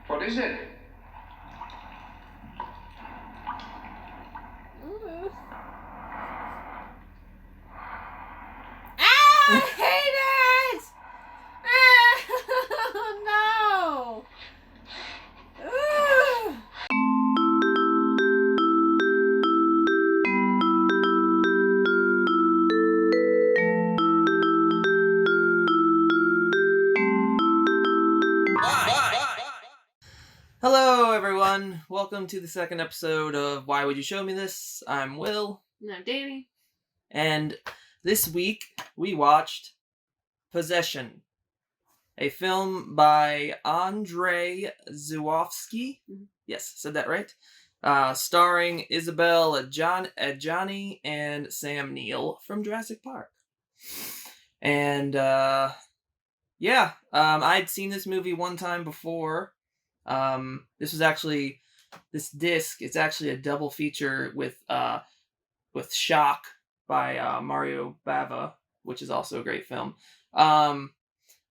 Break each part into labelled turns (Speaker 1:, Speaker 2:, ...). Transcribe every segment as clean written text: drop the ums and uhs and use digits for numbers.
Speaker 1: What is it?
Speaker 2: I hate it! Oh, no! Ugh.
Speaker 3: Hello, everyone. Welcome to the second episode of Why Would You Show Me This? I'm Will.
Speaker 2: And I'm Dani.
Speaker 3: And this week we watched Possession, a film by Andrzej Żuławski. Yes, said that right. Starring Isabelle Adjani and Sam Neill from Jurassic Park. And I'd seen this movie one time before. This was actually this disc. It's actually a double feature with Shock by Mario Bava, which is also a great film. But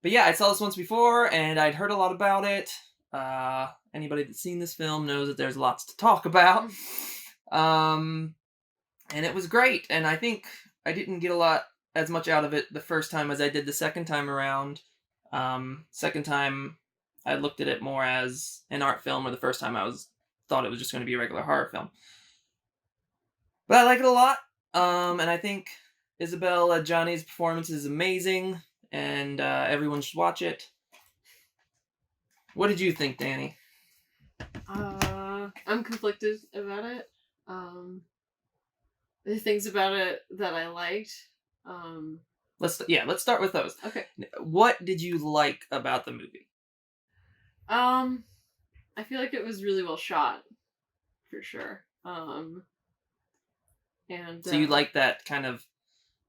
Speaker 3: yeah, I saw this once before, and I'd heard a lot about it. Anybody that's seen this film knows that there's lots to talk about. And it was great, and I think I didn't get as much out of it the first time as I did the second time around. Second time I looked at it more as an art film, or the first time thought it was just going to be a regular horror film. But I like it a lot, and I think Isabelle Adjani's performance is amazing, and everyone should watch it. What did you think, Dani?
Speaker 2: I'm conflicted about it. The things about it that I liked.
Speaker 3: Let's start with those.
Speaker 2: Okay.
Speaker 3: What did you like about the movie?
Speaker 2: I feel like it was really well shot, for sure. And
Speaker 3: so you like that kind of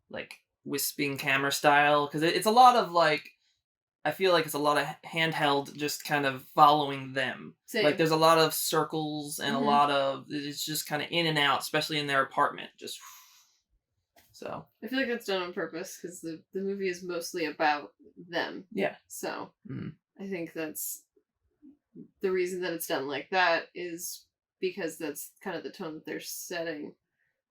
Speaker 3: like wisping camera style, because it's a lot of like, I feel like it's a lot of handheld, just kind of following them.
Speaker 2: Same.
Speaker 3: Like there's a lot of circles and a lot of, it's just kind of in and out, especially in their apartment, just. So
Speaker 2: I feel like that's done on purpose, because the movie is mostly about them.
Speaker 3: Yeah.
Speaker 2: So I think that's the reason that it's done like that, is because that's kind of the tone that they're setting.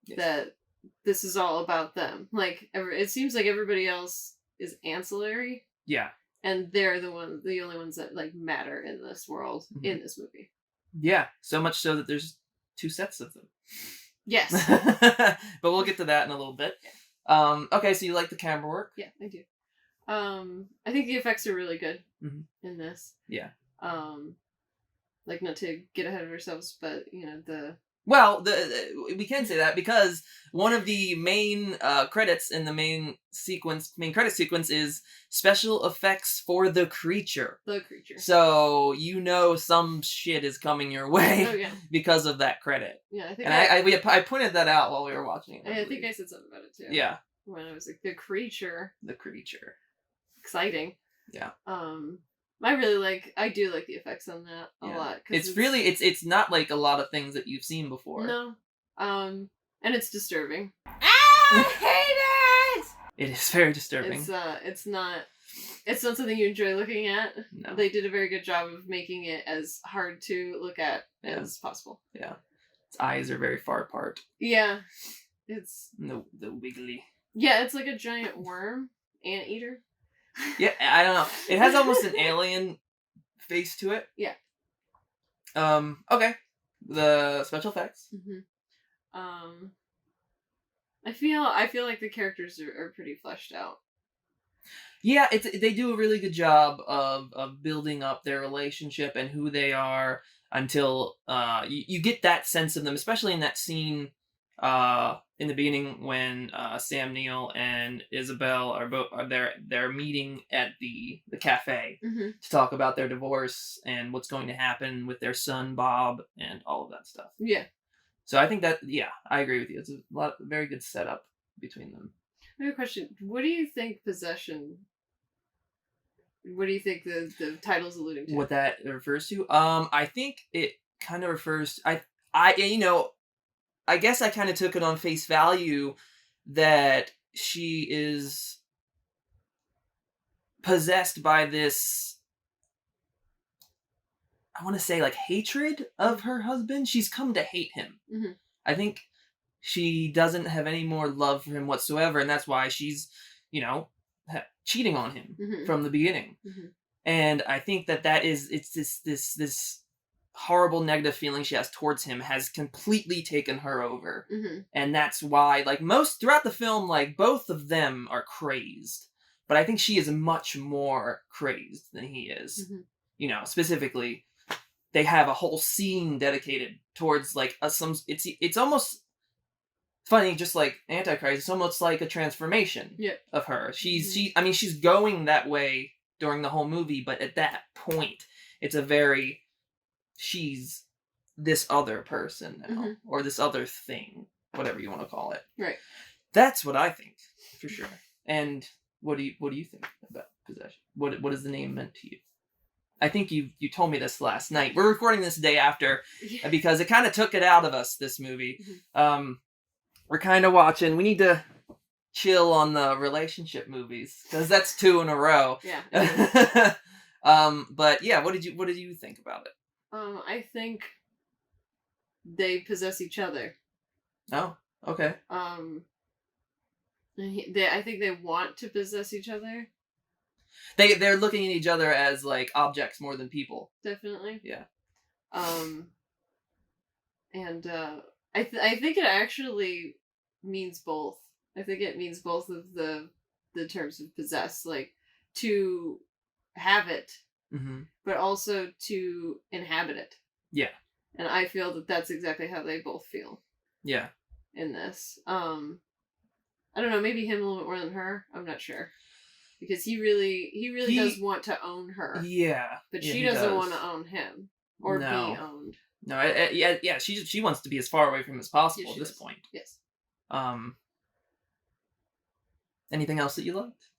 Speaker 2: Yes. That this is all about them. Like it seems like everybody else is ancillary.
Speaker 3: Yeah.
Speaker 2: And they're the only ones that like matter in this world, in this movie.
Speaker 3: Yeah, so much so that there's 2 sets of them.
Speaker 2: Yes.
Speaker 3: But we'll get to that in a little bit. Yeah. Okay, so you like the camera work?
Speaker 2: Yeah, I do. I think the effects are really good in this.
Speaker 3: Yeah.
Speaker 2: Like, not to get ahead of ourselves, but
Speaker 3: we can say that because one of the main credits in the main credit sequence is special effects for the creature.
Speaker 2: The creature.
Speaker 3: So some shit is coming your way because of that credit.
Speaker 2: Yeah, I think.
Speaker 3: And I pointed that out while we were watching it.
Speaker 2: I think I said something about it too.
Speaker 3: Yeah.
Speaker 2: When I was like, the creature.
Speaker 3: The creature.
Speaker 2: Exciting.
Speaker 3: Yeah.
Speaker 2: I do like the effects on that a lot.
Speaker 3: It's not like a lot of things that you've seen before.
Speaker 2: No. And it's disturbing. I hate it!
Speaker 3: It is very disturbing.
Speaker 2: It's not something you enjoy looking at.
Speaker 3: No.
Speaker 2: They did a very good job of making it as hard to look at as possible.
Speaker 3: Yeah. Its eyes are very far apart.
Speaker 2: Yeah. It's...
Speaker 3: The wiggly...
Speaker 2: Yeah, it's like a giant worm. Anteater.
Speaker 3: Yeah, I don't know. It has almost an alien face to it.
Speaker 2: Yeah.
Speaker 3: Okay. The special effects.
Speaker 2: I feel like the characters are pretty fleshed out.
Speaker 3: Yeah, they do a really good job of building up their relationship and who they are until you get that sense of them, especially in that scene in the beginning when Sam Neill and Isabelle are they're meeting at the cafe to talk about their divorce and what's going to happen with their son Bob and all of that stuff.
Speaker 2: Yeah.
Speaker 3: So I think that I agree with you. It's a very good setup between them.
Speaker 2: I have a question. What do you think Possession? What do you think the title's alluding to?
Speaker 3: What that refers to? I think it kind of refers. I guess I kind of took it on face value that she is possessed by this. I want to say like hatred of her husband. She's come to hate him.
Speaker 2: Mm-hmm.
Speaker 3: I think she doesn't have any more love for him whatsoever, and that's why she's, cheating on him
Speaker 2: Mm-hmm.
Speaker 3: from the beginning.
Speaker 2: Mm-hmm.
Speaker 3: And I think that is it's this horrible negative feeling she has towards him has completely taken her over.
Speaker 2: Mm-hmm.
Speaker 3: And that's why, like, most throughout the film, like, both of them are crazed, but I think she is much more crazed than he is.
Speaker 2: Mm-hmm.
Speaker 3: Specifically, they have a whole scene dedicated towards like it's almost funny, just like Antichrist. It's almost like a transformation of her. She's she's going that way during the whole movie, but at that point, it's she's this other person now, or this other thing, whatever you want to call it.
Speaker 2: Right.
Speaker 3: That's what I think, for sure. And what do you think about possession? What is the name meant to you? I think you told me this last night. We're recording this day after, because it kind of took it out of us, this movie. We're kind of watching. We need to chill on the relationship movies, because that's 2 in a row.
Speaker 2: Yeah.
Speaker 3: But yeah, what did you think about it?
Speaker 2: I think they possess each other.
Speaker 3: Oh, okay.
Speaker 2: I think they want to possess each other.
Speaker 3: They're looking at each other as like objects more than people.
Speaker 2: Definitely.
Speaker 3: Yeah.
Speaker 2: And I think it actually means both. I think it means both of the terms of possess, like to have it, but also to inhabit it.
Speaker 3: Yeah.
Speaker 2: And I feel that that's exactly how they both feel.
Speaker 3: Yeah.
Speaker 2: In this, I don't know, maybe him a little bit more than her. I'm not sure, because he really does want to own her.
Speaker 3: Yeah.
Speaker 2: But she doesn't want to own him or be owned.
Speaker 3: No, yeah. She wants to be as far away from him as possible at this point.
Speaker 2: Yes.
Speaker 3: Anything else that you liked?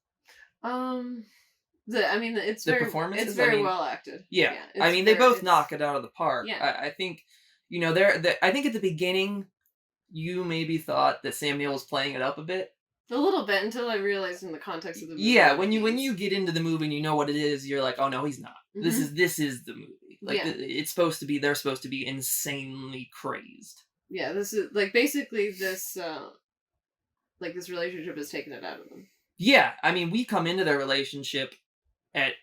Speaker 2: It's
Speaker 3: the
Speaker 2: very
Speaker 3: performance.
Speaker 2: It's very well acted.
Speaker 3: Yeah, they both knock it out of the park. Yeah. I think, I think at the beginning, you maybe thought that Sam Neill was playing it up a bit.
Speaker 2: A little bit, until I realized in the context of the movie.
Speaker 3: Yeah, when you get into the movie and you know what it is, you're like, oh no, he's not. This is the movie. Like it's supposed to be. They're supposed to be insanely crazed. Yeah, this is like basically this. This relationship has taken it out of them. Yeah, we come into their relationship at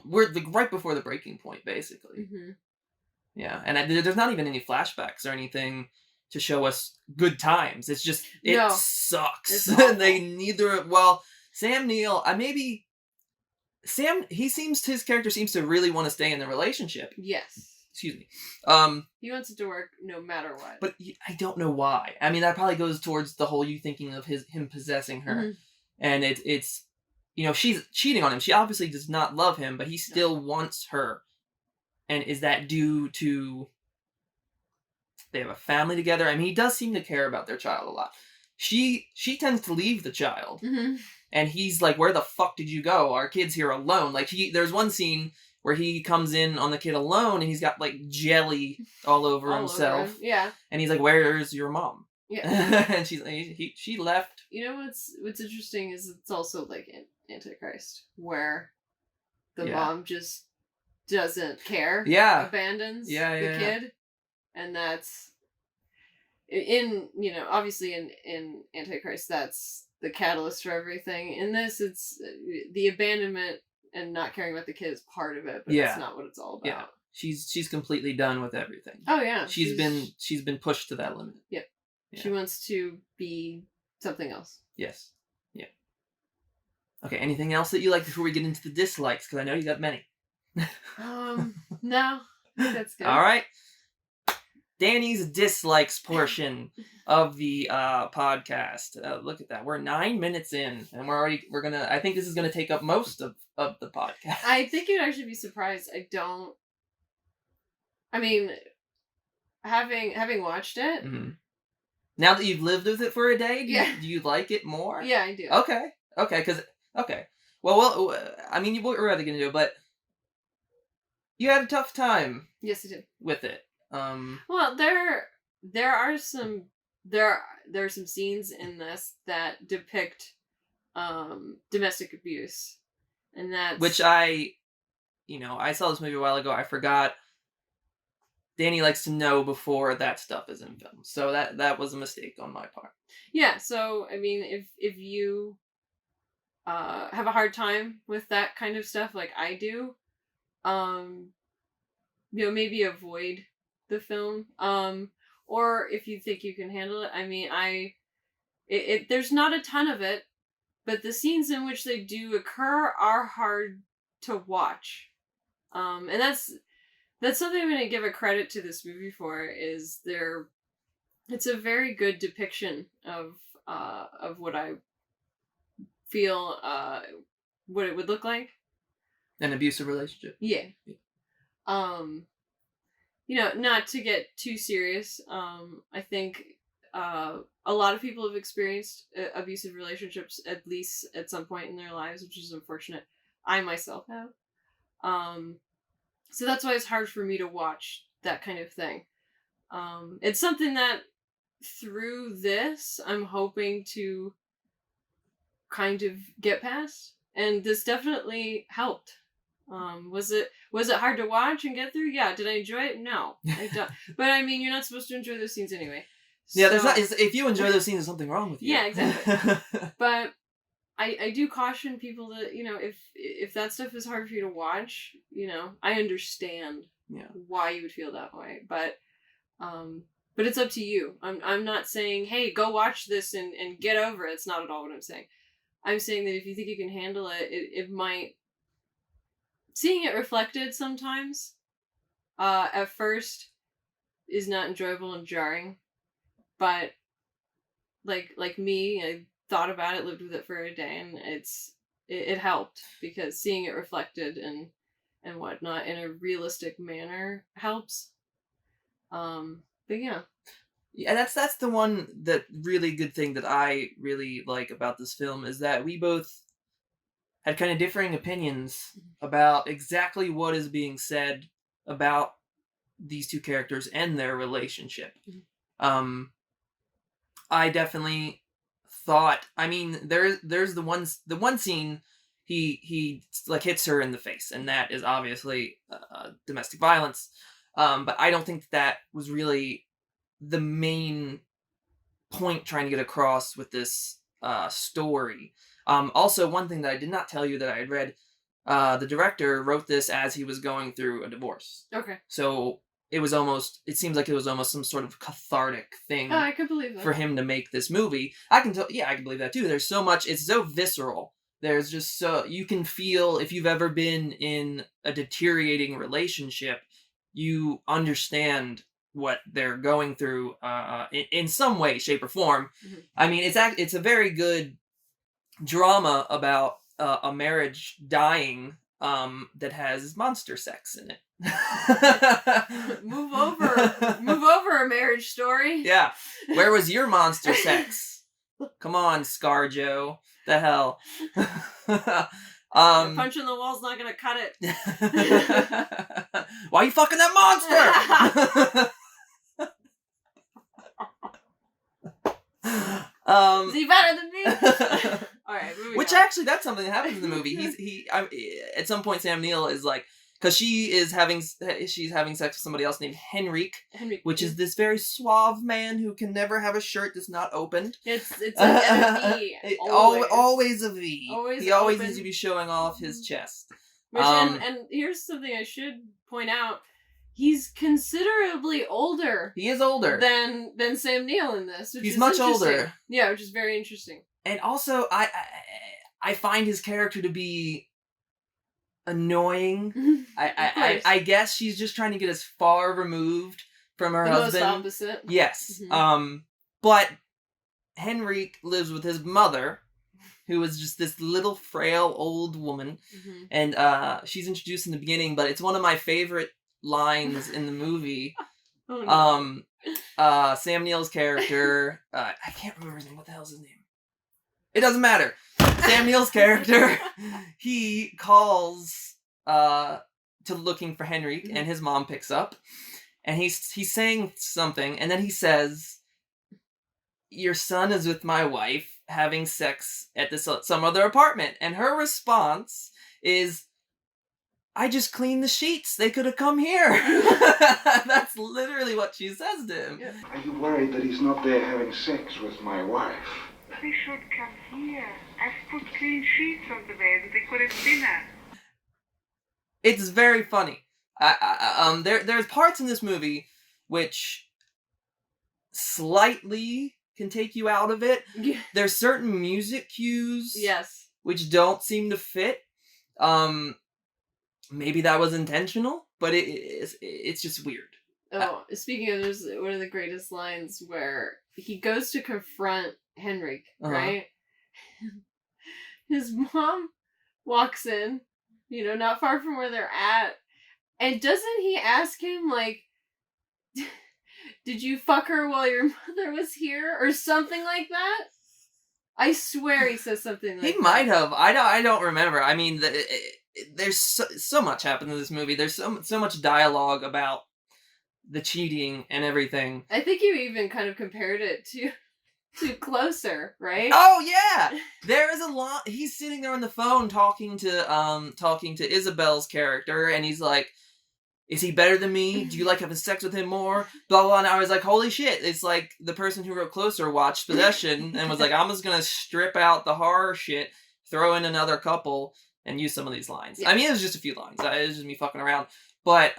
Speaker 3: we're right before the breaking point, basically. Yeah, and there's not even any flashbacks or anything to show us good times. It's just sucks. Sam Neill, his character seems to really want to stay in the relationship. Yes. Excuse me.
Speaker 2: He wants it to work no matter what.
Speaker 3: But I don't know why. That probably goes towards the whole you thinking of him possessing her. And it's she's cheating on him. She obviously does not love him, but he still wants her. And is that due to they have a family together? He does seem to care about their child a lot. She tends to leave the child. And he's like, where the fuck did you go? Our kid's here alone. There's one scene where he comes in on the kid alone and he's got jelly all over himself.
Speaker 2: Yeah.
Speaker 3: And he's like, where's your mom?
Speaker 2: Yeah.
Speaker 3: And she's like, she left.
Speaker 2: What's interesting is it's also like Antichrist, where the mom just doesn't care.
Speaker 3: Yeah.
Speaker 2: Abandons the kid. And that's obviously in Antichrist, that's the catalyst for everything. In this, it's the abandonment and not caring about the kid is part of it, but that's not what it's all about.
Speaker 3: Yeah. She's completely done with everything.
Speaker 2: Oh yeah.
Speaker 3: She's been pushed to that limit.
Speaker 2: Yeah. She wants to be something else.
Speaker 3: Yes. Yeah. Okay, anything else that you like before we get into the dislikes? Because I know you got many.
Speaker 2: No. That's good.
Speaker 3: All right. Danny's dislikes portion of the podcast. Look at that. We're 9 minutes in, and I think this is gonna take up most of the podcast.
Speaker 2: I think you'd actually be surprised. Having watched it.
Speaker 3: Mm-hmm. Now that you've lived with it for a day, do you like it more?
Speaker 2: Yeah, I do.
Speaker 3: Okay. Well, what we're going to do, but you had a tough time.
Speaker 2: Yes, I did.
Speaker 3: With it.
Speaker 2: Well, there are some scenes in this that depict domestic abuse, and that's
Speaker 3: which I I saw this movie a while ago. I forgot. Dani likes to know before that stuff is in film, so that was a mistake on my part.
Speaker 2: Yeah. So I mean, if you have a hard time with that kind of stuff, like I do, maybe avoid the film. Or if you think you can handle it, I mean, there's not a ton of it, but the scenes in which they do occur are hard to watch. And that's something I'm going to give a credit to this movie for, is it's a very good depiction of what I feel what it would look like.
Speaker 3: An abusive relationship.
Speaker 2: Yeah. Not to get too serious, I think a lot of people have experienced abusive relationships, at least at some point in their lives, which is unfortunate. I myself have. So that's why it's hard for me to watch that kind of thing. It's something that through this, I'm hoping to kind of get past, and this definitely helped. Was it hard to watch and get through? Yeah. Did I enjoy it? No, I don't. But I mean, you're not supposed to enjoy those scenes anyway.
Speaker 3: Yeah, there's not. If you enjoy those scenes, there's something wrong with you.
Speaker 2: Yeah, exactly. But I do caution people that, if that stuff is hard for you to watch, I understand why you would feel that way. But it's up to you. I'm not saying, hey, go watch this and get over it. It's not at all what I'm saying. I'm saying that if you think you can handle it, it might... Seeing it reflected sometimes, at first, is not enjoyable and jarring. But, like me, I thought about it, lived with it for a day, and it helped, because seeing it reflected and whatnot in a realistic manner helps. But yeah.
Speaker 3: Yeah, that's the one that really good thing that I really like about this film, is that we both had kind of differing opinions about exactly what is being said about these two characters and their relationship. Mm-hmm. I definitely thought, I mean, there's the one scene he like hits her in the face, and that is obviously domestic violence. But I don't think that was really the main point trying to get across with this story. Also, one thing that I did not tell you that I had read, the director wrote this as he was going through a divorce.
Speaker 2: Okay.
Speaker 3: So it seems like it was almost some sort of cathartic thing.
Speaker 2: Oh, I could believe that.
Speaker 3: For him to make this movie. I can believe that too. There's so much, it's so visceral. There's just you can feel, if you've ever been in a deteriorating relationship, you understand what they're going through in some way, shape, or form. Mm-hmm. I mean, it's a very good drama about a marriage dying that has monster sex in it.
Speaker 2: Move over, A Marriage Story.
Speaker 3: Yeah. Where was your monster sex? Come on, ScarJo. The hell.
Speaker 2: Punching the wall's not gonna cut it.
Speaker 3: Why are you fucking that monster?
Speaker 2: Is he better than me? Alright,
Speaker 3: which on. Actually, that's something that happens in the movie. At some point, Sam Neill is like, because she's having sex with somebody else named Henrik, which is this very suave man who can never have a shirt that's not opened.
Speaker 2: It's a V.
Speaker 3: Always a V. He always needs to be showing off his chest.
Speaker 2: Which, and here's something I should point out. He's considerably older.
Speaker 3: He is older
Speaker 2: than Sam Neill in this. Which
Speaker 3: He's
Speaker 2: is
Speaker 3: much older.
Speaker 2: Yeah, which is very interesting.
Speaker 3: And also, I find his character to be annoying. I guess she's just trying to get as far removed from her husband.
Speaker 2: Most opposite.
Speaker 3: Yes. Mm-hmm. But Henrik lives with his mother, who is just this little frail old woman. Mm-hmm. And she's introduced in the beginning, but it's one of my favorite lines in the movie. Oh, no. Sam Neill's character, I can't remember his name. What the hell's his name? It doesn't matter. Sam Neill's character, he calls to looking for Henrik, mm-hmm. and his mom picks up, and he's saying something, and then he says, "Your son is with my wife having sex at some other apartment," and her response is, I just cleaned the sheets. They could have come here. That's literally what she says to him.
Speaker 2: Yeah.
Speaker 1: Are you worried that he's not there having sex with my wife?
Speaker 4: They should come here. I've put clean sheets on the bed. They could have dinner.
Speaker 3: It's very funny. There's parts in this movie which slightly can take you out of it.
Speaker 2: Yeah.
Speaker 3: There's certain music cues
Speaker 2: Yes.
Speaker 3: which don't seem to fit. Maybe that was intentional, but it's just weird.
Speaker 2: Oh, speaking of, there's one of the greatest lines where he goes to confront Henrik, right? His mom walks in, not far from where they're at, and doesn't he ask him, like, did you fuck her while your mother was here? Or something like that? I swear he says something like that.
Speaker 3: He might have. I don't remember. I mean, there's so much happened in this movie. There's so much dialogue about the cheating and everything.
Speaker 2: I think you even kind of compared it to Closer, right?
Speaker 3: Oh yeah, there is a lot. He's sitting there on the phone talking to Isabel's character, and he's like, "Is he better than me? Do you like having sex with him more?" Blah blah. And I was like, "Holy shit!" It's like the person who wrote Closer watched Possession and was like, "I'm just gonna strip out the horror shit, throw in another couple, and use some of these lines."
Speaker 2: Yeah.
Speaker 3: I mean, it was just a few lines. It was just me fucking around. But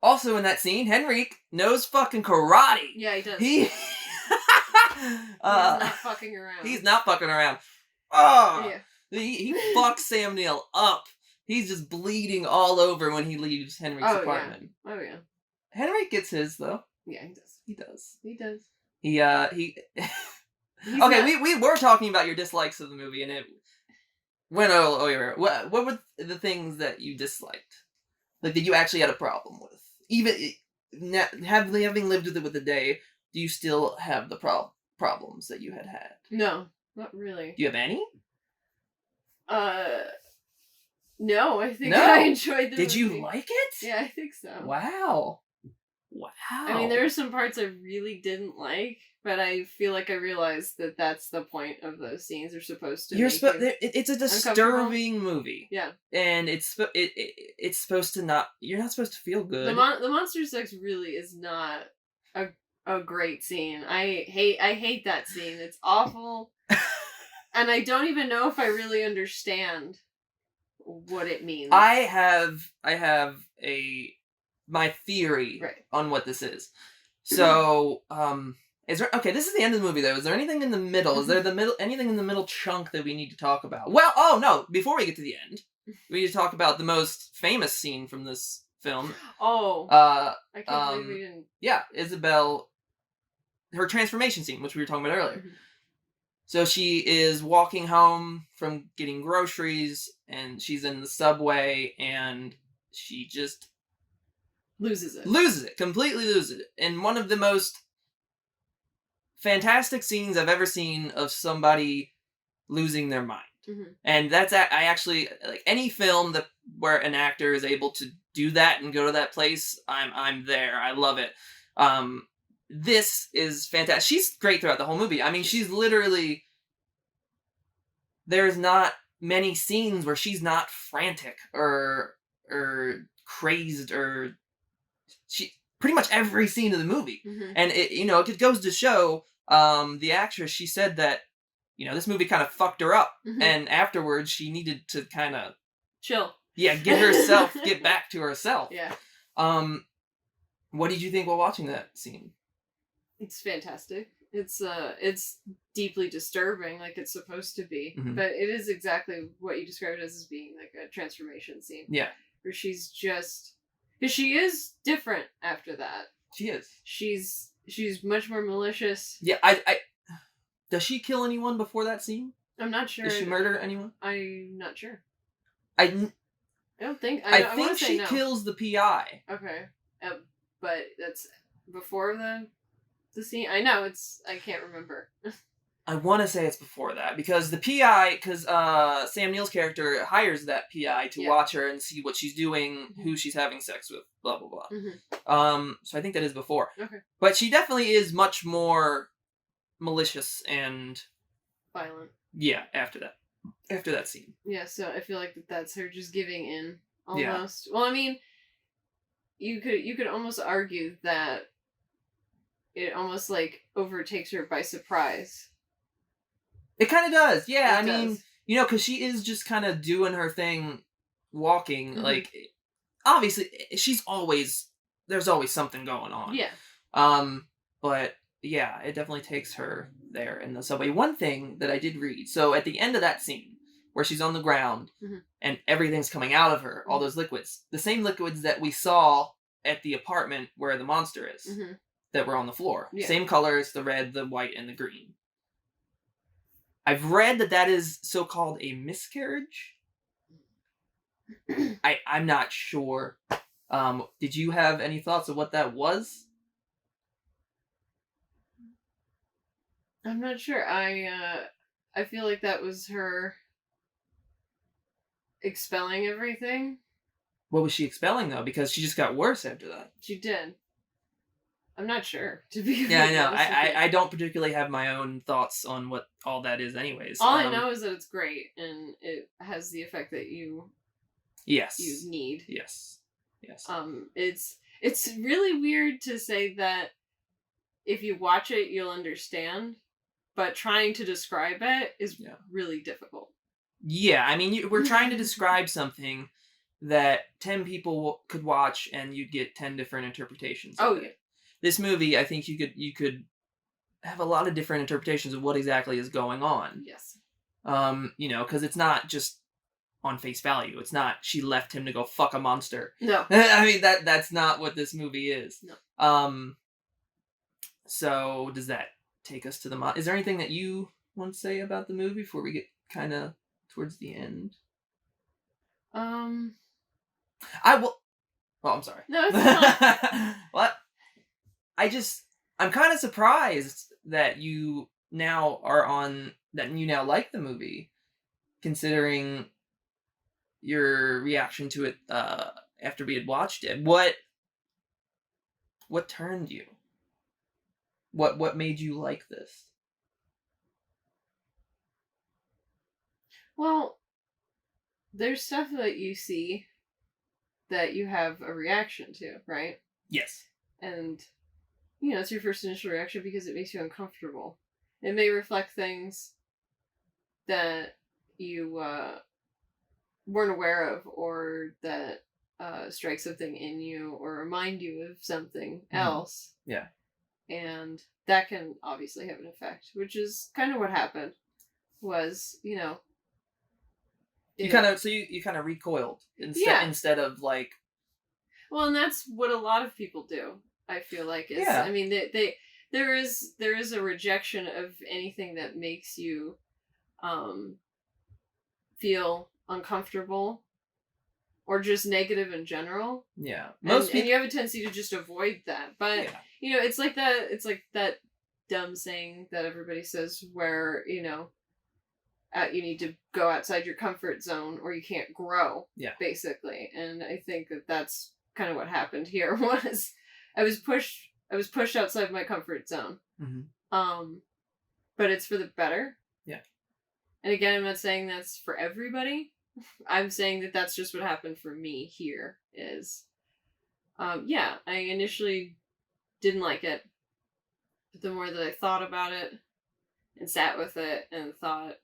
Speaker 3: also in that scene, Henrik knows fucking karate.
Speaker 2: Yeah, he does.
Speaker 3: He's
Speaker 2: not fucking around.
Speaker 3: He's not fucking around. Oh,
Speaker 2: Yeah.
Speaker 3: he fucks Sam Neill up. He's just bleeding all over when he leaves Henrik's apartment.
Speaker 2: Yeah. Oh yeah.
Speaker 3: Henrik gets his though.
Speaker 2: Yeah, he does.
Speaker 3: He does.
Speaker 2: He does.
Speaker 3: He.
Speaker 2: He's
Speaker 3: Okay,
Speaker 2: not-
Speaker 3: we were talking about your dislikes of the movie, and it went over. What were the things that you disliked? Like that you actually had a problem with? Even having lived with it a day, do you still have the problems that you had?
Speaker 2: No, not really.
Speaker 3: Do you have any?
Speaker 2: No, I think
Speaker 3: No.
Speaker 2: I enjoyed the
Speaker 3: Did
Speaker 2: movie.
Speaker 3: you like it?
Speaker 2: Yeah, I think so.
Speaker 3: Wow.
Speaker 2: I mean, there are some parts I really didn't like, but I feel like I realized that that's the point of those scenes. They're supposed to.
Speaker 3: It's a disturbing movie.
Speaker 2: Yeah,
Speaker 3: and it's supposed to not. You're not supposed to feel good.
Speaker 2: the monster sex really is not a great scene. I hate that scene. It's awful, and I don't even know if I really understand what it means.
Speaker 3: I have my theory
Speaker 2: Right.
Speaker 3: on what this is. So, is there this is the end of the movie though. Is there anything in the middle? Is there anything in the middle chunk that we need to talk about? Well, oh no, before we get to the end, we need to talk about the most famous scene from this film.
Speaker 2: Oh. I can't believe we didn't.
Speaker 3: Yeah, Isabel, her transformation scene, which we were talking about earlier.
Speaker 2: Mhm.
Speaker 3: So she is walking home from getting groceries, and she's in the subway, and she just
Speaker 2: Loses it.
Speaker 3: Completely loses it. And one of the most fantastic scenes I've ever seen of somebody losing their mind.
Speaker 2: Mhm.
Speaker 3: And that's, I actually, like, any film where an actor is able to do that and go to that place, I'm there. I love it. This is fantastic. She's great throughout the whole movie. I mean, she's literally, there's not many scenes where she's not frantic or crazed, or she pretty much every scene of the movie.
Speaker 2: Mhm.
Speaker 3: And it goes to show, the actress, she said that, this movie kind of fucked her up.
Speaker 2: Mhm.
Speaker 3: And afterwards she needed to kind of,
Speaker 2: Chill.
Speaker 3: get back to herself.
Speaker 2: Yeah.
Speaker 3: What did you think while watching that scene?
Speaker 2: It's fantastic. It's deeply disturbing, like it's supposed to be.
Speaker 3: Mhm.
Speaker 2: But it is exactly what you described as being like a transformation scene.
Speaker 3: Yeah.
Speaker 2: Where she's just, because she is different after that.
Speaker 3: She is.
Speaker 2: She's much more malicious.
Speaker 3: Yeah, I does she kill anyone before that scene?
Speaker 2: I'm not sure.
Speaker 3: Does she murder anyone?
Speaker 2: I'm not sure.
Speaker 3: I
Speaker 2: don't think.
Speaker 3: I
Speaker 2: wanna
Speaker 3: think
Speaker 2: say
Speaker 3: she
Speaker 2: no.
Speaker 3: kills the PI.
Speaker 2: Okay. But that's before the scene. I know I can't remember.
Speaker 3: I want to say it's before that, because the PI, because Sam Neill's character hires that PI to watch her and see what she's doing, who she's having sex with, blah blah blah.
Speaker 2: Mm-hmm.
Speaker 3: So I think that is before.
Speaker 2: Okay.
Speaker 3: But she definitely is much more malicious and
Speaker 2: Violent.
Speaker 3: yeah. After that. after that scene.
Speaker 2: Yeah, so I feel like that's her just giving in
Speaker 3: Yeah.
Speaker 2: almost. Well, I mean, you could almost argue that it almost like overtakes her by surprise.
Speaker 3: It kind of does. Yeah,
Speaker 2: It
Speaker 3: mean,
Speaker 2: does.
Speaker 3: because she is just kind of doing her thing, walking.
Speaker 2: Mhm.
Speaker 3: Like, obviously, there's always something going on.
Speaker 2: Yeah.
Speaker 3: But yeah, it definitely takes her there in the subway. One thing that I did read, so at the end of that scene where she's on the ground
Speaker 2: Mhm.
Speaker 3: and everything's coming out of her, all
Speaker 2: Mhm.
Speaker 3: those liquids, the same liquids that we saw at the apartment where the monster is,
Speaker 2: Mm-hmm.
Speaker 3: that were on the floor.
Speaker 2: Yeah.
Speaker 3: Same colors, the red, the white, and the green. I've read that is so-called a miscarriage. I'm not sure. Did you have any thoughts of what that was?
Speaker 2: I'm not sure. I feel like that was her expelling everything.
Speaker 3: What was she expelling, though? Because she just got worse after that.
Speaker 2: She did. I'm not sure, to be
Speaker 3: Yeah, I know.
Speaker 2: honest with you.
Speaker 3: I don't particularly have my own thoughts on what all that is anyways.
Speaker 2: All I know is that it's great, and it has the effect that you
Speaker 3: Yes.
Speaker 2: need.
Speaker 3: Yes. Yes.
Speaker 2: It's really weird to say that if you watch it, you'll understand, but trying to describe it is really difficult.
Speaker 3: Yeah, I mean, we're trying to describe something that 10 people could watch, and you'd get 10 different interpretations of it.
Speaker 2: Yeah.
Speaker 3: This movie, I think you could have a lot of different interpretations of what exactly is going on.
Speaker 2: Yes.
Speaker 3: Because it's not just on face value. It's not she left him to go fuck a monster.
Speaker 2: No.
Speaker 3: I mean that's not what this movie is.
Speaker 2: No.
Speaker 3: So does that take us to the is there anything that you want to say about the movie before we get kind of towards the end? I will. Oh, I'm sorry.
Speaker 2: No, it's not.
Speaker 3: What? I'm kind of surprised that you now like the movie, considering your reaction to it after we had watched it. What turned you? What made you like this?
Speaker 2: Well, there's stuff that you see that you have a reaction to, right?
Speaker 3: Yes.
Speaker 2: And it's your first initial reaction because it makes you uncomfortable. It may reflect things that you weren't aware of, or that strike something in you, or remind you of something else.
Speaker 3: Yeah.
Speaker 2: And that can obviously have an effect, which is kind of what happened. Was you kind
Speaker 3: of recoiled instead of like.
Speaker 2: Well, and that's what a lot of people do. I feel like is I mean there is a rejection of anything that makes you feel uncomfortable or just negative in general.
Speaker 3: Yeah.
Speaker 2: And you have a tendency to just avoid that. But it's like that dumb saying that everybody says where, you need to go outside your comfort zone or you can't grow.
Speaker 3: Yeah.
Speaker 2: Basically. And I think that that's kind of what happened here. Was I was pushed outside my comfort zone.
Speaker 3: Mm-hmm.
Speaker 2: But it's for the better.
Speaker 3: Yeah.
Speaker 2: And again, I'm not saying that's for everybody. I'm saying that that's just what happened for me here is, I initially didn't like it. But the more that I thought about it and sat with it and thought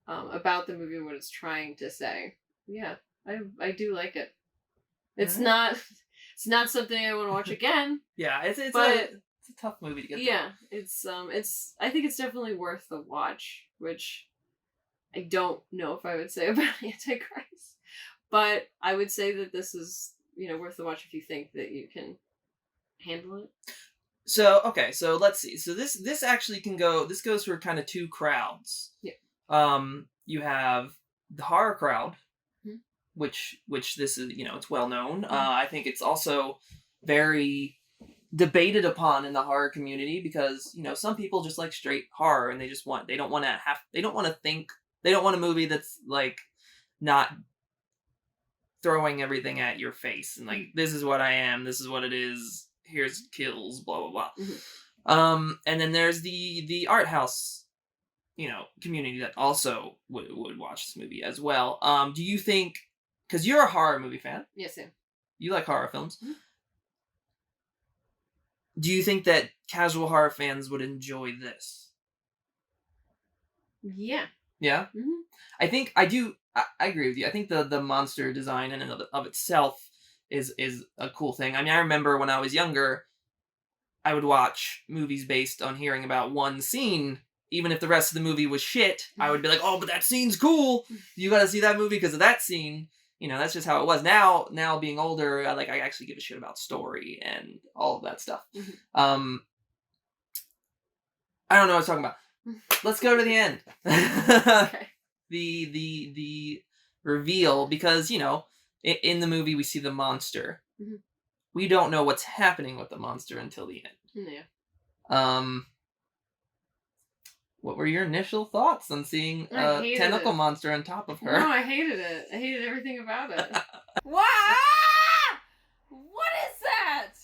Speaker 2: about the movie and what it's trying to say, I do like it. It's not something I want to watch again.
Speaker 3: Yeah, it's a tough movie to get.
Speaker 2: Yeah, through. I think it's definitely worth the watch, which I don't know if I would say about Antichrist, but I would say that this is worth the watch if you think that you can handle it.
Speaker 3: So okay, so let's see. So this actually can go. This goes for kind of two crowds.
Speaker 2: Yeah.
Speaker 3: You have the horror crowd,
Speaker 2: mm-hmm.
Speaker 3: which this is it's well known. Mm-hmm. I think it's also very debated upon in the horror community because some people just like straight horror and they don't want a movie that's like not throwing everything at your face and like this is what I am, this is what it is, here's kills, blah blah blah.
Speaker 2: Mm-hmm.
Speaker 3: And then there's the art house community that also would watch this movie as well. Do you think, because you're a horror movie fan,
Speaker 2: Yes, Sam.
Speaker 3: you like horror films,
Speaker 2: Mhm.
Speaker 3: do you think that casual horror fans would enjoy this?
Speaker 2: Yeah.
Speaker 3: Yeah?
Speaker 2: Mhm.
Speaker 3: I think I do. I agree with you. I think the monster design in and of itself is a cool thing. I mean, I remember when I was younger, I would watch movies based on hearing about one scene. Even if the rest of the movie was shit, I would be like, "Oh, but that scene's cool. You got to see that movie because of that scene." That's just how it was. Now being older, I actually give a shit about story and all of that stuff.
Speaker 2: Mm-hmm.
Speaker 3: I don't know what I was talking about. Let's go to the end.
Speaker 2: Okay.
Speaker 3: The reveal, because in the movie we see the monster.
Speaker 2: Mm-hmm.
Speaker 3: We don't know what's happening with the monster until the end.
Speaker 2: Yeah.
Speaker 3: What were your initial thoughts on seeing a tentacle monster on top of her?
Speaker 2: No, I hated it. I hated everything about it. What? What is that?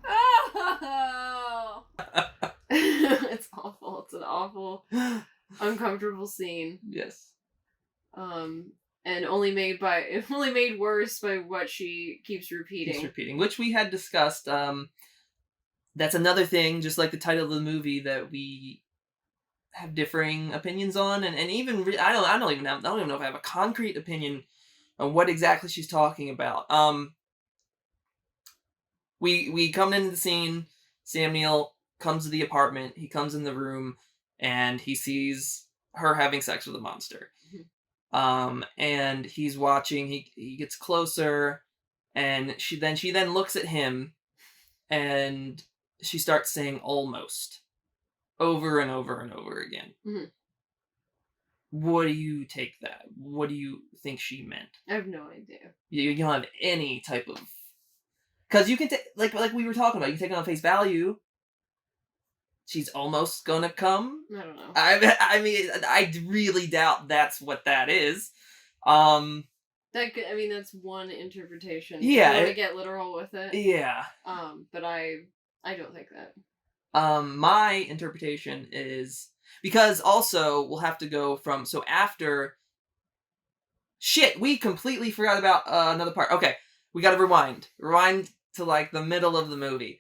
Speaker 2: Oh! It's awful. It's an awful, uncomfortable scene.
Speaker 3: Yes.
Speaker 2: And only made worse by what she keeps repeating.
Speaker 3: Which we had discussed. That's another thing, just like the title of the movie, that we have differing opinions on, and even I don't even know if I have a concrete opinion on what exactly she's talking about. We come into the scene. Sam Neill comes to the apartment. He comes in the room, and he sees her having sex with a monster. And he's watching. He gets closer, and she then looks at him, and she starts saying "almost" over and over and over again.
Speaker 2: Mm-hmm.
Speaker 3: What do you take that? What do you think she meant?
Speaker 2: I have no idea.
Speaker 3: You don't have any type of, because you can take, like we were talking about, you can take it on face value. She's almost gonna come.
Speaker 2: I don't know.
Speaker 3: I mean, I really doubt that's what that is.
Speaker 2: That's one interpretation.
Speaker 3: Yeah,
Speaker 2: I want to get literal with it.
Speaker 3: Yeah.
Speaker 2: But I don't think that.
Speaker 3: My interpretation is, because also we'll have to go from, so after, shit, we completely forgot about another part. Okay, we gotta rewind to like the middle of the movie.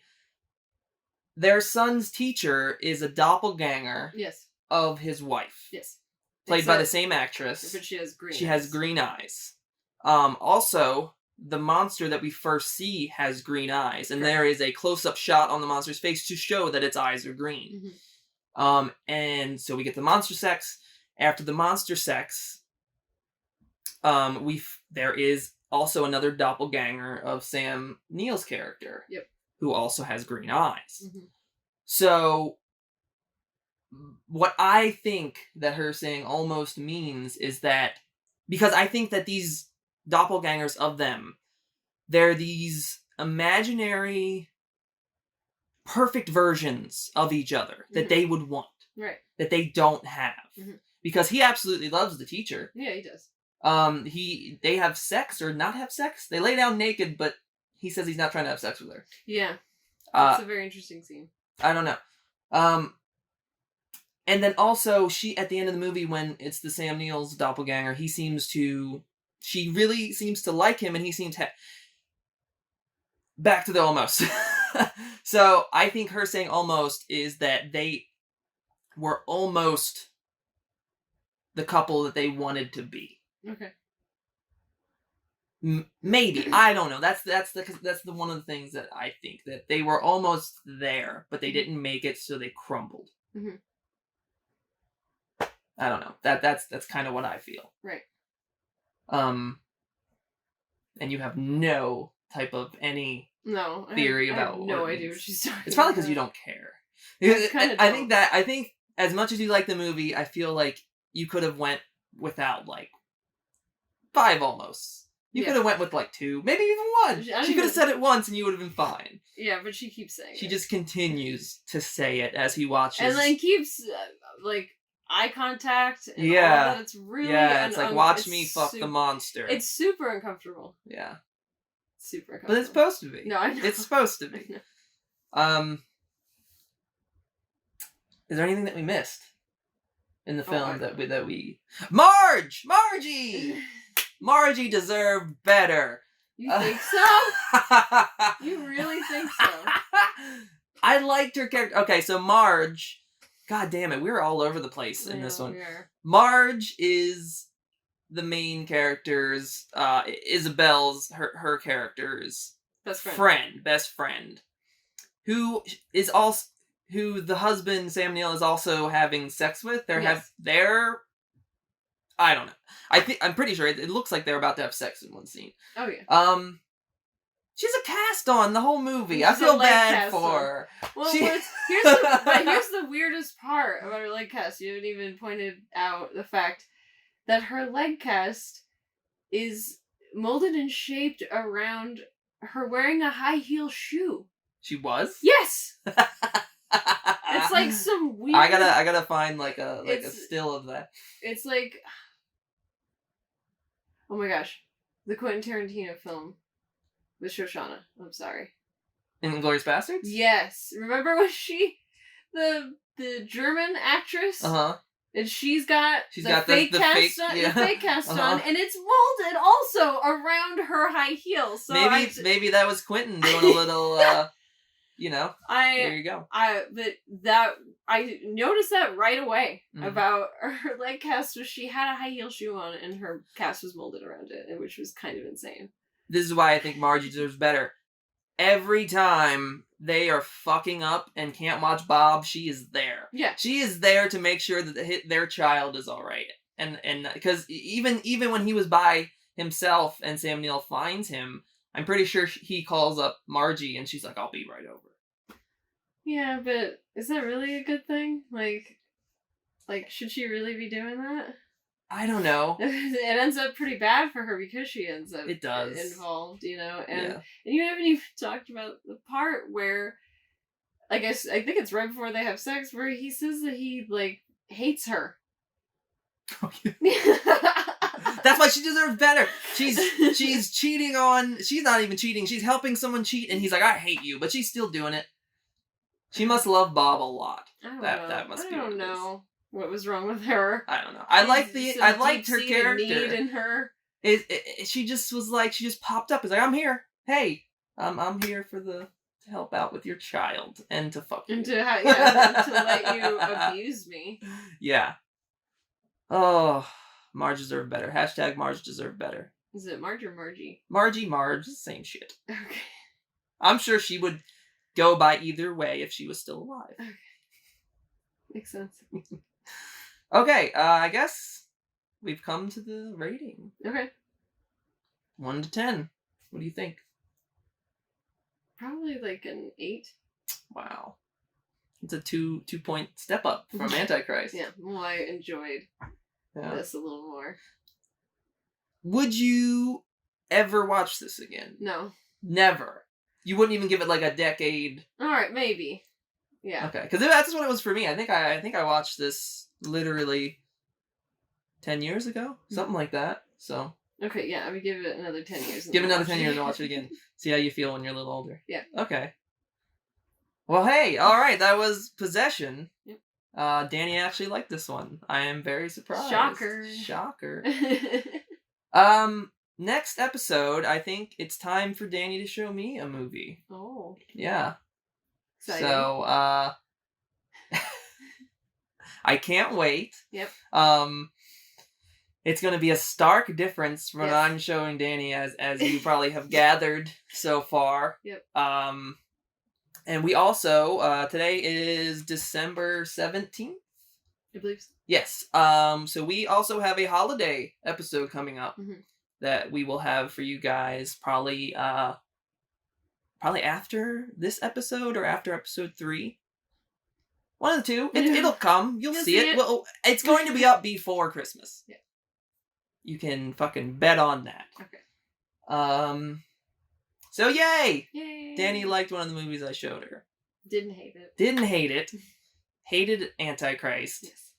Speaker 3: Their son's teacher is a doppelganger.
Speaker 2: Yes.
Speaker 3: Of his wife.
Speaker 2: Yes.
Speaker 3: Played by the same actress.
Speaker 2: But she has green eyes.
Speaker 3: She has green eyes. Also, the monster that we first see has green eyes, and there is a close-up shot on the monster's face to show that its eyes are green. Mm-hmm. And so we get the monster sex. After the monster sex, there is also another doppelganger of Sam Neill's character.
Speaker 2: Yep. Who
Speaker 3: also has green eyes.
Speaker 2: Mm-hmm.
Speaker 3: So, what I think that her saying "almost" means is that, because I think that these doppelgangers of them, they're these imaginary, perfect versions of each other that they would want.
Speaker 2: Right.
Speaker 3: That they don't have. Mm-hmm. Because he absolutely loves the teacher.
Speaker 2: Yeah, he does.
Speaker 3: They have sex or not have sex. They lay down naked, but he says he's not trying to have sex with her.
Speaker 2: Yeah. It's a very interesting scene.
Speaker 3: I don't know. And then also, she, at the end of the movie, when it's the Sam Neill's doppelganger, she really seems to like him, and he seems back to the almost. So, I think her saying "almost" is that they were almost the couple that they wanted to be.
Speaker 2: Okay.
Speaker 3: Maybe, I don't know. That's the one of the things that I think, that they were almost there, but they didn't make it, so they crumbled.
Speaker 2: Mm-hmm.
Speaker 3: I don't know. That's kind of what I feel.
Speaker 2: Right.
Speaker 3: And you have no type of any theory about.
Speaker 2: I have no idea what she's talking about.
Speaker 3: It's probably because you don't care. I think as much as you like the movie, I feel like you could have went without like 5 almost. You could have went with like 2, maybe even 1. She could have said it once and you would have been fine.
Speaker 2: Yeah, but she keeps saying
Speaker 3: She just continues to say it as he watches.
Speaker 2: And then keeps, eye contact and all that. It's really...
Speaker 3: Yeah, it's like, watch me fuck the monster.
Speaker 2: It's super uncomfortable.
Speaker 3: Yeah.
Speaker 2: Super uncomfortable.
Speaker 3: But it's supposed to be.
Speaker 2: No, I know.
Speaker 3: It's supposed to be. Is there anything that we missed in the film
Speaker 2: I-
Speaker 3: that we Margie deserved better.
Speaker 2: You think so? You really think so?
Speaker 3: I liked her character. Okay, so Marge, god damn it, we were all over the place in this one. Marge is the main character's, Isabel's, her character's best friend, who the husband, Sam Neill, is also having sex with. I don't know. I'm pretty sure it looks like they're about to have sex in one scene.
Speaker 2: Oh yeah.
Speaker 3: She's a cast on the whole movie.
Speaker 2: She's
Speaker 3: I feel
Speaker 2: a leg
Speaker 3: bad
Speaker 2: cast
Speaker 3: for her.
Speaker 2: Well, here's the weirdest part about her leg cast. You haven't even pointed out the fact that her leg cast is molded and shaped around her wearing a high heel shoe.
Speaker 3: She was?
Speaker 2: Yes. It's like some weird.
Speaker 3: I gotta find like a still of that.
Speaker 2: It's like, oh my gosh, the Quentin Tarantino film with Shoshana. I'm sorry.
Speaker 3: Inglourious Bastards?
Speaker 2: Yes. Remember when the German actress?
Speaker 3: Uh-huh.
Speaker 2: And she's got the fake
Speaker 3: cast
Speaker 2: on, and it's molded also around her high heels. So
Speaker 3: maybe that was Quentin doing a little, there you go.
Speaker 2: I noticed that right away about her leg cast. Was she had a high heel shoe on, and her cast was molded around it, which was kind of insane.
Speaker 3: This is why I think Margie deserves better. Every time they are fucking up and can't watch Bob, she is there.
Speaker 2: Yeah.
Speaker 3: She is there to make sure that their child is all right. And because even when he was by himself and Sam Neill finds him, I'm pretty sure he calls up Margie and she's like, I'll be right over.
Speaker 2: Yeah, but is that really a good thing? Like should she really be doing that?
Speaker 3: I don't know.
Speaker 2: It ends up pretty bad for her because she ends up involved, and you haven't even talked about the part where I think it's right before they have sex where he says that he hates her.
Speaker 3: That's why she deserves better. She's cheating on. She's not even cheating. She's helping someone cheat, and he's like, I hate you, but she's still doing it. She must love Bob a lot. That must be.
Speaker 2: I don't know what was wrong with her.
Speaker 3: I don't know. I liked her character.
Speaker 2: Need in her.
Speaker 3: She just popped up. It's like, I'm here. Hey, I'm here to help out with your child and to fuck you.
Speaker 2: And to let you abuse me.
Speaker 3: Yeah. Oh, Marge deserved better. # Marge deserved better.
Speaker 2: Is it Marge or Margie?
Speaker 3: Marge, same shit.
Speaker 2: Okay.
Speaker 3: I'm sure she would go by either way if she was still alive.
Speaker 2: Okay. Makes sense.
Speaker 3: Okay, I guess we've come to the rating.
Speaker 2: Okay.
Speaker 3: 1 to 10. What do you think?
Speaker 2: Probably like an 8.
Speaker 3: Wow. It's a 2-point step up from Antichrist.
Speaker 2: Yeah, well, I enjoyed this a little more.
Speaker 3: Would you ever watch this again?
Speaker 2: No.
Speaker 3: Never. You wouldn't even give it like a decade.
Speaker 2: Alright, maybe. Yeah.
Speaker 3: Okay, because that's what it was for me. I think I watched this literally 10 years ago, something like that. So.
Speaker 2: Okay, yeah, I would give it another 10 years.
Speaker 3: Give it another 10 years and watch it again. See how you feel when you're a little older.
Speaker 2: Yeah.
Speaker 3: Okay. Well, hey, all right, that was Possession.
Speaker 2: Yep.
Speaker 3: Dani actually liked this one. I am very surprised.
Speaker 2: Shocker.
Speaker 3: Next episode, I think it's time for Dani to show me a movie.
Speaker 2: Oh.
Speaker 3: Yeah.
Speaker 2: Exciting.
Speaker 3: So, I can't wait.
Speaker 2: Yep.
Speaker 3: It's going to be a stark difference from what I'm showing Dani, as you probably have gathered so far.
Speaker 2: Yep.
Speaker 3: And we also, today is December 17th?
Speaker 2: I believe so.
Speaker 3: Yes. So we also have a holiday episode coming up that we will have for you guys probably after this episode or after episode 3. One of the two. It'll come. You'll see it. Well, it's going to be up before Christmas.
Speaker 2: Yeah.
Speaker 3: You can fucking bet on that.
Speaker 2: Okay.
Speaker 3: So yay!
Speaker 2: Yay!
Speaker 3: Dani liked one of the movies I showed her.
Speaker 2: Didn't hate it.
Speaker 3: Didn't hate it. Hated Antichrist.
Speaker 2: Yes.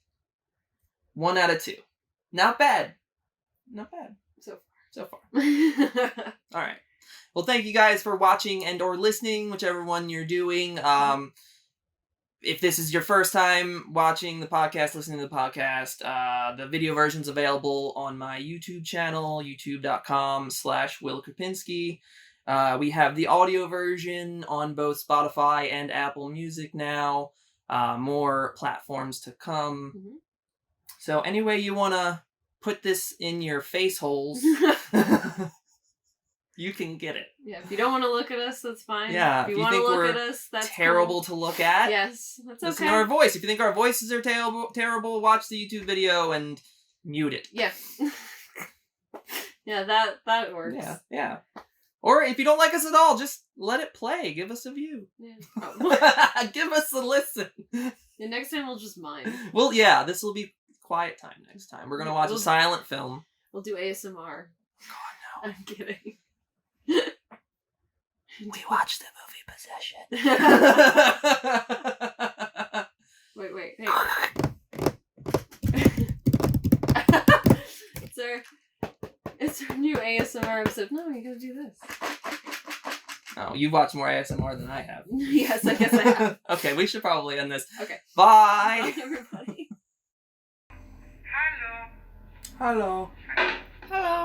Speaker 3: 1 out of 2. Not bad. Not bad.
Speaker 2: So
Speaker 3: far.
Speaker 2: far.
Speaker 3: Alright. Well, thank you guys for watching and or listening, whichever one you're doing. If this is your first time watching the podcast, listening to the podcast, the video version's available on my YouTube channel, youtube.com/Will Krupinski. We have the audio version on both Spotify and Apple Music now. More platforms to come.
Speaker 2: Mhm.
Speaker 3: So any way you want to put this in your face holes, you can get it.
Speaker 2: Yeah, if you don't want to look at us, that's fine.
Speaker 3: Yeah,
Speaker 2: if
Speaker 3: if
Speaker 2: you
Speaker 3: you
Speaker 2: want to
Speaker 3: think
Speaker 2: look
Speaker 3: we're
Speaker 2: at us, that's
Speaker 3: terrible
Speaker 2: cool.
Speaker 3: to look at.
Speaker 2: Yes, that's
Speaker 3: Listen
Speaker 2: okay.
Speaker 3: to our voice. If you think our voices are terrible, watch the YouTube video and mute it.
Speaker 2: Yeah. Yeah, that works.
Speaker 3: Yeah. Or if you don't like us at all, just let it play. Give us a view.
Speaker 2: Yeah. Oh.
Speaker 3: Give us a listen.
Speaker 2: Yeah, next time we'll just mime.
Speaker 3: Well, yeah, this will be quiet time next time. We're going to watch a silent film.
Speaker 2: We'll do ASMR.
Speaker 3: God, no.
Speaker 2: I'm kidding.
Speaker 3: We watched the movie Possession.
Speaker 2: Wait. Hey. It's our new ASMR episode. No, you gotta do this.
Speaker 3: Oh, you've watched more ASMR than I have.
Speaker 2: Yes, I guess I have.
Speaker 3: Okay, we should probably end this.
Speaker 2: Okay.
Speaker 3: Bye.
Speaker 2: Bye, everybody.
Speaker 4: Hello.
Speaker 3: Hello.
Speaker 2: Hello.